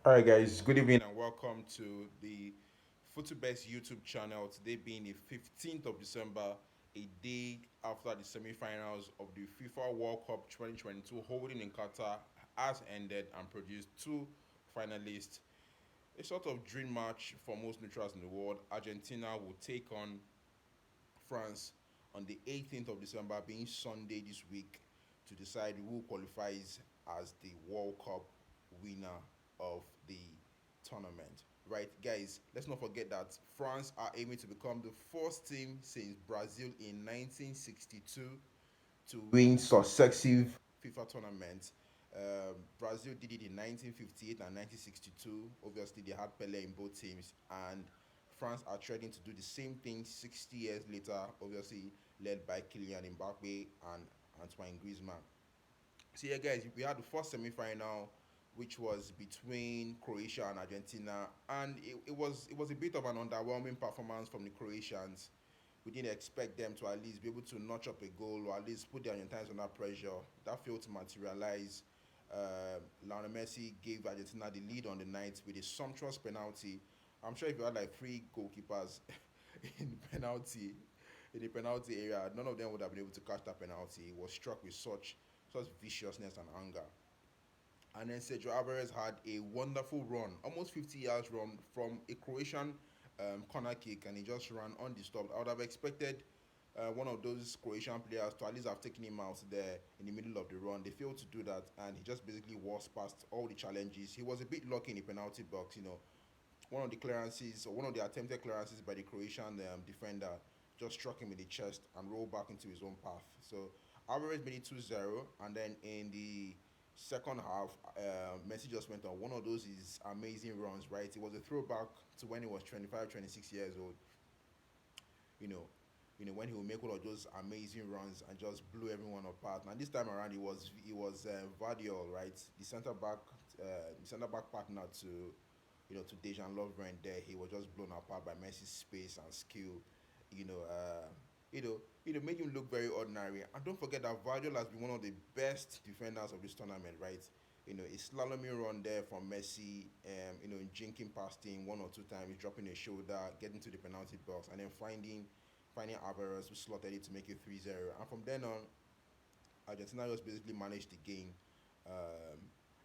All right, guys. Good evening and welcome to the Footybets YouTube channel. Today being the 15th of December, a day after the semi-finals of the FIFA World Cup 2022 holding in Qatar has ended and produced two finalists. A sort of dream match for most neutrals in the world. Argentina will take on France on the 18th of December, being Sunday this week, to decide who qualifies as the World Cup winner of the tournament. Right, guys, let's not forget that France are aiming to become the first team since Brazil in 1962 to win successive FIFA tournaments. Brazil did it in 1958 and 1962. Obviously, they had Pele in both teams, and France are trying to do the same thing 60 years later, obviously led by Kylian Mbappe and Antoine Griezmann. So yeah, guys, we had the first semi-final, which was between Croatia and Argentina, and it was a bit of an underwhelming performance from the Croatians. We didn't expect them to at least be able to notch up a goal or at least put the Argentines under pressure. That failed to materialize. Lionel Messi gave Argentina the lead on the night with a sumptuous penalty. I'm sure if you had like three goalkeepers in the penalty area, none of them would have been able to catch that penalty. He was struck with such viciousness and anger. And then Sergio Alvarez had a wonderful run, almost 50 yards run from a Croatian corner kick, and he just ran undisturbed. I would have expected one of those Croatian players to at least have taken him out there in the middle of the run. They failed to do that, and he just basically was past all the challenges. He was a bit lucky in the penalty box, one of the clearances or one of the attempted clearances by the Croatian defender just struck him in the chest and rolled back into his own path. So Alvarez made it 2-0, and then in the second half, Messi just went on one of those his amazing runs, right? It was a throwback to when he was 25, 26 years old, you know, when he would make one of those amazing runs and just blew everyone apart. And this time around, it was Vardiol, right, the center back partner to Dejan Lovren. There, he was just blown apart by Messi's space and skill. You know, uh, made him look very ordinary. And don't forget that Vardiol has been one of the best defenders of this tournament, right? A slaloming run there from Messi, jinking past him one or two times, dropping a shoulder, getting to the penalty box, and then finding Alvarez who slotted it to make it 3-0. And from then on, Argentina just basically managed the game, um,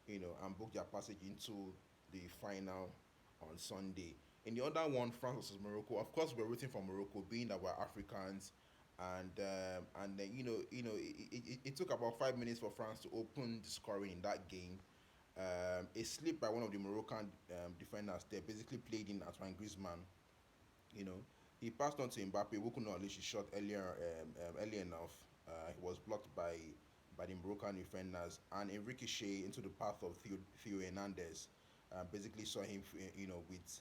and booked their passage into the final on Sunday. In the other one, France versus Morocco. Of course, we're rooting for Morocco, being that we're Africans, and then it took about 5 minutes for France to open the scoring in that game. A slip by one of the Moroccan defenders there basically played in Antoine Griezmann. You know, he passed on to Mbappe, who could not unleash his shot early enough. He was blocked by the Moroccan defenders, and a ricochet into the path of Theo Hernandez. Basically saw him,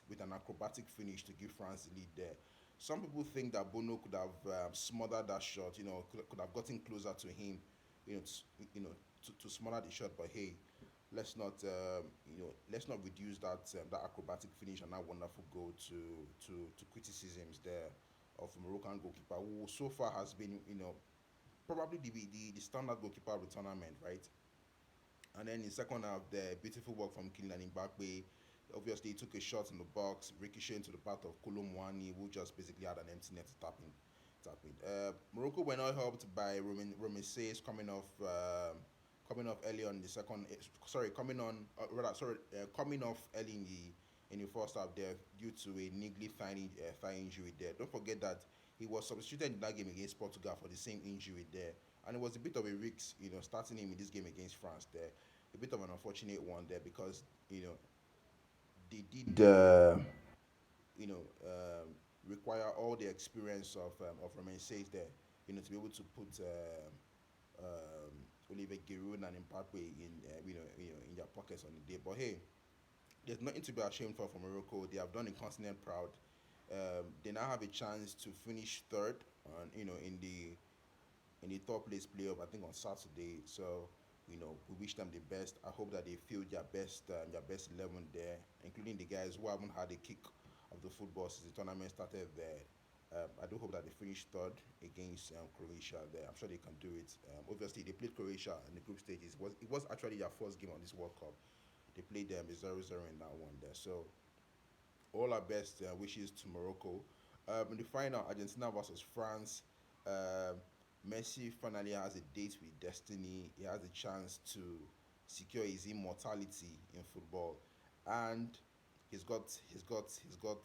with an acrobatic finish to give France the lead there. Some people think that Bono could have smothered that shot, could have gotten closer to him, to smother the shot. But hey, let's not reduce that acrobatic finish and that wonderful goal to criticisms there of Moroccan goalkeeper, who so far has been, probably the standard goalkeeper of the tournament, right? And then in the second half, the beautiful work from Kylian Mbappe. Obviously, he took a shot in the box, ricocheting to the path of Kolo Muani, who just basically had an empty net to tap in. Morocco were not helped by Romain Saiss coming off early on in the second. Sorry, coming off early in the first half there due to a niggly thigh injury there. Don't forget that he was substituted in that game against Portugal for the same injury there, and it was a bit of a risk, starting him in this game against France there. A bit of an unfortunate one there because they did you know require all the experience of Romain Saiss there, to be able to put Olivier Giroud and Mbappe in their pockets on the day. But hey, there's nothing to be ashamed for Morocco. They have done the continent proud. They now have a chance to finish third, in the third place playoff. I think on Saturday. So we wish them the best. I hope that they field their best 11 there, including the guys who haven't had a kick of the football since the tournament started there. I do hope that they finish third against Croatia there. I'm sure they can do it. Obviously, they played Croatia in the group stages. It was actually their first game on this World Cup. They played them 0-0 in that one there. So all our best wishes to Morocco. In the final, Argentina versus France. Um, Messi finally has a date with destiny. He has a chance to secure his immortality in football, and he's got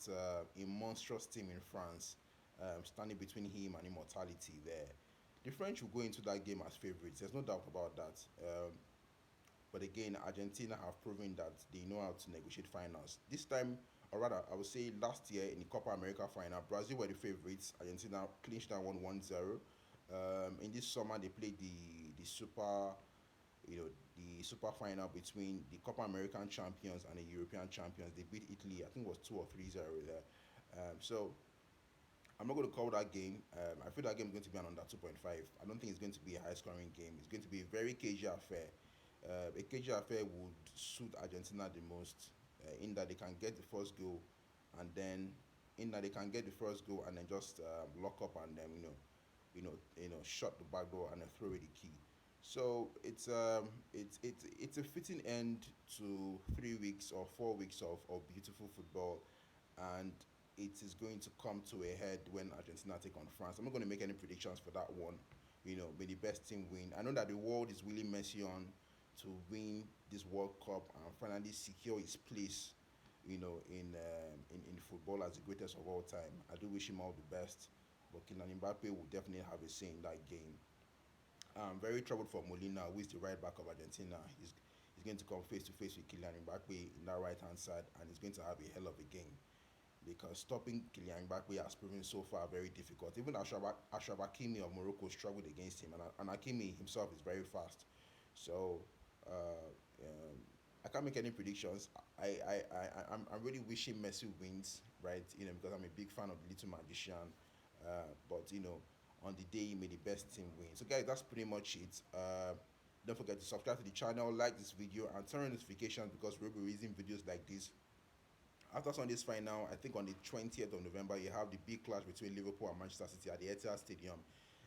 a monstrous team in France, standing between him and immortality. There, the French will go into that game as favourites. There's no doubt about that. But again, Argentina have proven that they know how to negotiate finals. This time, or rather, I would say last year in the Copa America final, Brazil were the favorites. Argentina clinched that one 1-0. In this summer, they played the super, you know, the super final between the Copa American champions and the European champions. They beat Italy, I think it was 2 or 3-0 there. So I'm not going to call that game. I feel that game is going to be an under 2.5. I don't think it's going to be a high scoring game. It's going to be a very cagey affair. A cagey affair would suit Argentina the most, in that they can get the first goal, and then in that they can get the first goal and then just lock up and then shut the back door and then throw away the key. So it's a fitting end to 3 weeks or 4 weeks of beautiful football, and it is going to come to a head when Argentina take on France. I'm not going to make any predictions for that one. May the best team win. I know that the world is really messy on to win this World Cup and finally secure his place, in football as the greatest of all time. I do wish him all the best, but Kylian Mbappe will definitely have a say in that game. I'm very troubled for Molina, who is the right back of Argentina. He's going to come face to face with Kylian Mbappe in that right hand side, and he's going to have a hell of a game because stopping Kylian Mbappe has proven so far very difficult. Even Ashraf Hakimi of Morocco struggled against him, and Hakimi himself is very fast. So uh, um, I can't make any predictions. I'm really wishing Messi wins, right? Because I'm a big fan of the Little Magician. But on the day, may the best team win. So guys, that's pretty much it. Don't forget to subscribe to the channel, like this video, and turn on notifications because we'll be releasing videos like this. After Sunday's final, I think on the 20th of November, you have the big clash between Liverpool and Manchester City at the Etihad Stadium.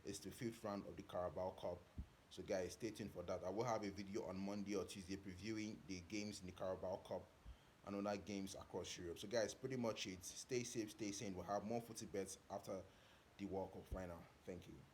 It's the fifth round of the Carabao Cup. So guys, stay tuned for that. I will have a video on Monday or Tuesday previewing the games in the Carabao Cup and other games across Europe. So guys, pretty much it. Stay safe, stay sane. We'll have more footy bets after the World Cup final. Thank you.